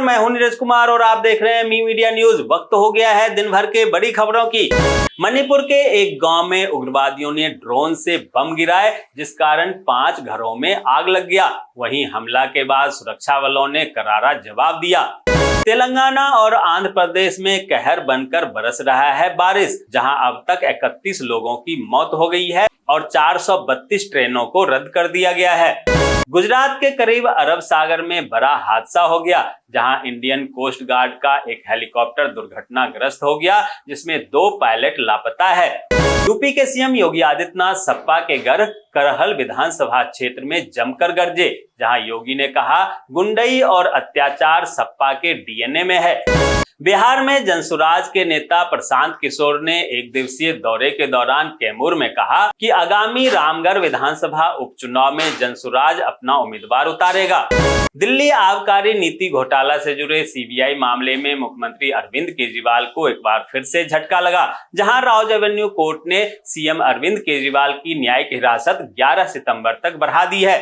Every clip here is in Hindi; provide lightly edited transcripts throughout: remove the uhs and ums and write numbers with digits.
मैं हूं नीरज कुमार और आप देख रहे हैं मी मीडिया न्यूज। वक्त हो गया है दिन भर के बड़ी खबरों की। मणिपुर के एक गांव में उग्रवादियों ने ड्रोन से बम गिराए, जिस कारण 5 घरों में आग लग गया। वहीं हमला के बाद सुरक्षा बलों ने करारा जवाब दिया। तेलंगाना और आंध्र प्रदेश में कहर बनकर बरस रहा है बारिश, जहां अब तक 31 लोगों की मौत हो गई है और 432 ट्रेनों को रद्द कर दिया गया है। गुजरात के करीब अरब सागर में बड़ा हादसा हो गया, जहां इंडियन कोस्ट गार्ड का एक हेलीकॉप्टर दुर्घटनाग्रस्त हो गया, जिसमें 2 पायलट लापता है। यूपी के सीएम योगी आदित्यनाथ सपा के घर करहल विधानसभा क्षेत्र में जमकर गरजे, जहां योगी ने कहा गुंडई और अत्याचार सपा के डीएनए में है। बिहार में जनसुराज के नेता प्रशांत किशोर ने एक दिवसीय दौरे के दौरान कैमूर में कहा कि आगामी रामगढ़ विधानसभा उपचुनाव में जनसुराज अपना उम्मीदवार उतारेगा। दिल्ली आबकारी नीति घोटाला से जुड़े सीबीआई मामले में मुख्यमंत्री अरविंद केजरीवाल को एक बार फिर से झटका लगा, जहां राउज एवेन्यू कोर्ट ने सीएम अरविंद केजरीवाल की न्यायिक हिरासत 11 सितंबर तक बढ़ा दी है।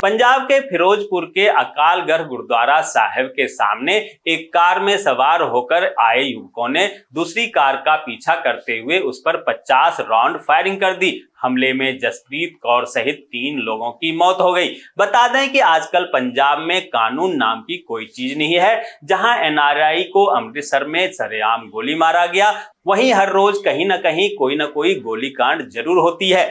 पंजाब के फिरोजपुर के अकालगढ़ गुरुद्वारा साहिब के सामने एक कार में सवार होकर आए युवकों ने दूसरी कार का पीछा करते हुए उस पर 50 राउंड फायरिंग कर दी। हमले में जसप्रीत कौर सहित 3 लोगों की मौत हो गई। बता दें कि आजकल पंजाब में कानून नाम की कोई चीज नहीं है। जहां एनआरआई को अमृतसर में सरेआम गोली मारा गया, वहीं हर रोज कहीं न कहीं कोई न कोई गोलीकांड जरूर होती है।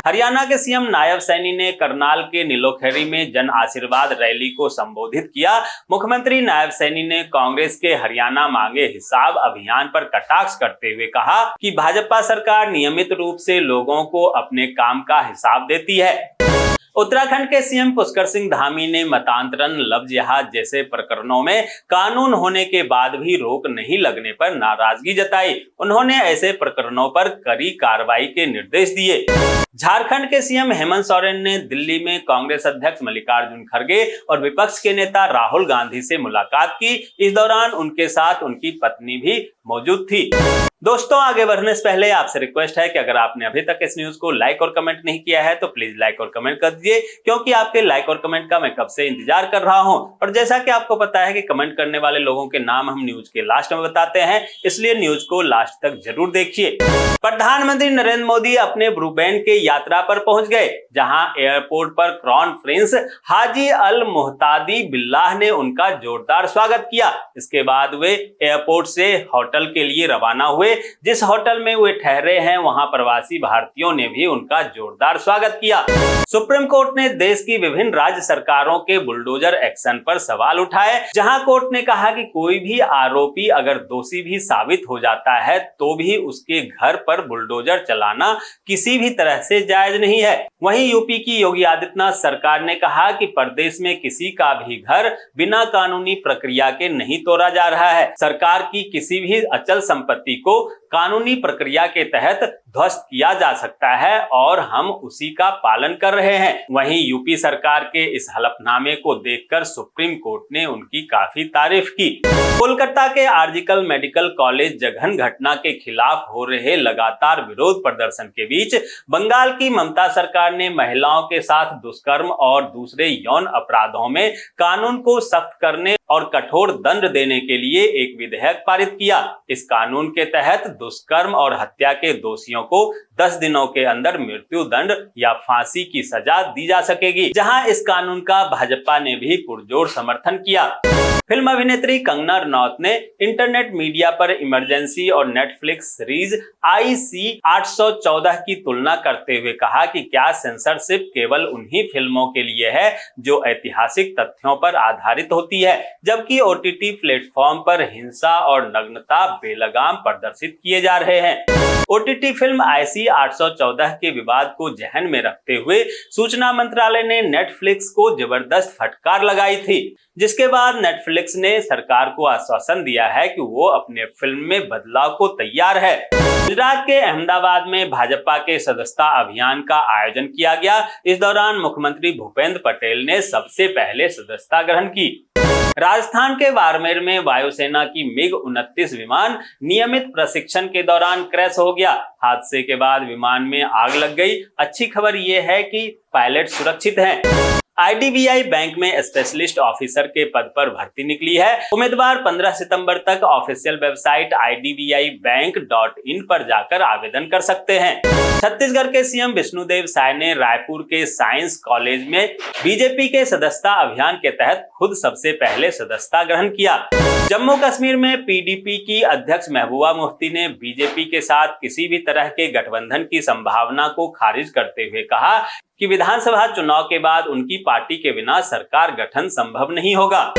हरियाणा के सीएम नायब सैनी ने करनाल के नीलोखेड़ी में जन आशीर्वाद रैली को संबोधित किया। मुख्यमंत्री नायब सैनी ने कांग्रेस के हरियाणा मांगे हिसाब अभियान पर कटाक्ष करते हुए कहा कि भाजपा सरकार नियमित रूप से लोगों को अपने काम का हिसाब देती है। उत्तराखंड के सीएम पुष्कर सिंह धामी ने मतांतरण, लव जिहाद जैसे प्रकरणों में कानून होने के बाद भी रोक नहीं लगने पर नाराजगी जताई। उन्होंने ऐसे प्रकरणों पर कड़ी कार्रवाई के निर्देश दिए। झारखंड के सीएम हेमंत सोरेन ने दिल्ली में कांग्रेस अध्यक्ष मल्लिकार्जुन खड़गे और विपक्ष के नेता राहुल गांधी से मुलाकात की। इस दौरान उनके साथ उनकी पत्नी भी मौजूद थी। दोस्तों, आगे बढ़ने से पहले आपसे रिक्वेस्ट है कि अगर आपने अभी तक इस न्यूज को लाइक और कमेंट नहीं किया है तो प्लीज लाइक और कमेंट कर दीजिए, क्योंकि आपके लाइक और कमेंट का मैं कब से इंतजार कर रहा हूं। और जैसा कि आपको पता है कि कमेंट करने वाले लोगों के नाम हम न्यूज के लास्ट में बताते हैं, इसलिए न्यूज को लास्ट तक जरूर देखिए। प्रधानमंत्री नरेंद्र मोदी अपने ब्रुबेन के यात्रा पर पहुंच गए, जहां एयरपोर्ट पर क्राउन प्रिंस हाजी अल मुहतादी बिल्लाह ने उनका जोरदार स्वागत किया। इसके बाद वे एयरपोर्ट से होटल के लिए रवाना हुए। जिस होटल में वे ठहरे हैं, वहां प्रवासी भारतीयों ने भी उनका जोरदार स्वागत किया। सुप्रीम कोर्ट ने देश की विभिन्न राज्य सरकारों के बुलडोजर एक्शन पर सवाल उठाए, जहां कोर्ट ने कहा कि कोई भी आरोपी अगर दोषी भी साबित हो जाता है तो भी उसके घर पर बुलडोजर चलाना किसी भी तरह से जायज नहीं है। वहीं यूपी की योगी आदित्यनाथ सरकार ने कहा कि प्रदेश में किसी का भी घर बिना कानूनी प्रक्रिया के नहीं तोड़ा जा रहा है। सरकार की किसी भी अचल संपत्ति को कानूनी प्रक्रिया के तहत ध्वस्त किया जा सकता है और हम उसी का पालन कर रहे हैं। वहीं यूपी सरकार के इस हलफनामे को देखकर सुप्रीम कोर्ट ने उनकी काफी तारीफ की। कोलकाता के आर्जिकल मेडिकल कॉलेज जघन्य घटना के खिलाफ हो रहे लगातार विरोध प्रदर्शन के बीच बंगाल की ममता सरकार ने महिलाओं के साथ दुष्कर्म और दूसरे यौन अपराधों में कानून को सख्त करने और कठोर दंड देने के लिए एक विधेयक पारित किया। इस कानून के तहत दुष्कर्म और हत्या के दोषियों को 10 दिनों के अंदर मृत्यु दंड या फांसी की सजा दी जा सकेगी, जहां इस कानून का भाजपा ने भी पुरजोर समर्थन किया। फिल्म अभिनेत्री कंगना रनौत ने इंटरनेट मीडिया पर इमरजेंसी और नेटफ्लिक्स सीरीज IC 814 की तुलना करते हुए कहा कि क्या सेंसरशिप केवल उन्हीं फिल्मों के लिए है जो ऐतिहासिक तथ्यों पर आधारित होती है, जबकि OTT प्लेटफॉर्म पर हिंसा और नग्नता बेलगाम प्रदर्शित किए जा रहे हैं। OTT फिल्म IC 814 के विवाद को ध्यान में रखते हुए सूचना मंत्रालय ने नेटफ्लिक्स को जबरदस्त फटकार लगाई थी, जिसके बाद नेटफ्लिक्स ने सरकार को आश्वासन दिया है कि वो अपने फिल्म में बदलाव को तैयार है। गुजरात के अहमदाबाद में भाजपा के सदस्यता अभियान का आयोजन किया गया। इस दौरान मुख्यमंत्री भूपेंद्र पटेल ने सबसे पहले सदस्यता ग्रहण की। राजस्थान के बाड़मेर में वायुसेना की MiG-29 विमान नियमित प्रशिक्षण के दौरान क्रैश हो गया। हादसे के बाद विमान में आग लग गई। अच्छी खबर यह है कि पायलट सुरक्षित हैं। IDBI बैंक में स्पेशलिस्ट ऑफिसर के पद पर भर्ती निकली है। उम्मीदवार 15 सितंबर तक ऑफिशियल वेबसाइट idbibank.in पर जाकर आवेदन कर सकते हैं। छत्तीसगढ़ के सीएम विष्णुदेव साय ने रायपुर के साइंस कॉलेज में बीजेपी के सदस्यता अभियान के तहत खुद सबसे पहले सदस्यता ग्रहण किया। जम्मू कश्मीर में PDP की अध्यक्ष महबूबा मुफ्ती ने बीजेपी के साथ किसी भी तरह के गठबंधन की संभावना को खारिज करते हुए कहा कि विधानसभा चुनाव के बाद उनकी पार्टी के बिना सरकार गठन संभव नहीं होगा।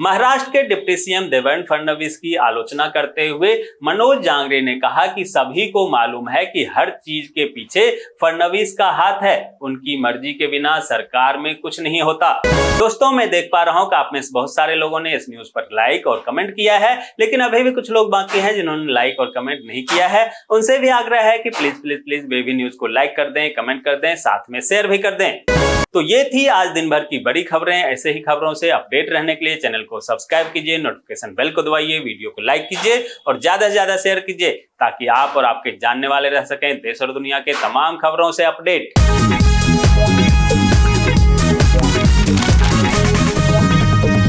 महाराष्ट्र के डिप्टी सीएम देवेंद्र फडणवीस की आलोचना करते हुए मनोज जांगरे ने कहा कि सभी को मालूम है कि हर चीज के पीछे फडणवीस का हाथ है, उनकी मर्जी के बिना सरकार में कुछ नहीं होता। दोस्तों, मैं देख पा रहा हूं कि आप में से बहुत सारे लोगों ने इस न्यूज पर लाइक और कमेंट किया है, लेकिन अभी भी कुछ लोग बाकी हैं जिन्होंने लाइक और कमेंट नहीं किया है। उनसे भी आग्रह है कि please please please baby news को लाइक कर दें, कमेंट कर दें, साथ में शेयर भी कर दें। तो ये थी आज दिन भर की बड़ी खबरें। ऐसे ही खबरों से अपडेट रहने के लिए चैनल को सब्सक्राइब कीजिए, नोटिफिकेशन बेल को दबाइए, वीडियो को लाइक कीजिए और ज्यादा से ज्यादा शेयर कीजिए ताकि आप और आपके जानने वाले रह सकें देश और दुनिया के तमाम खबरों से अपडेट।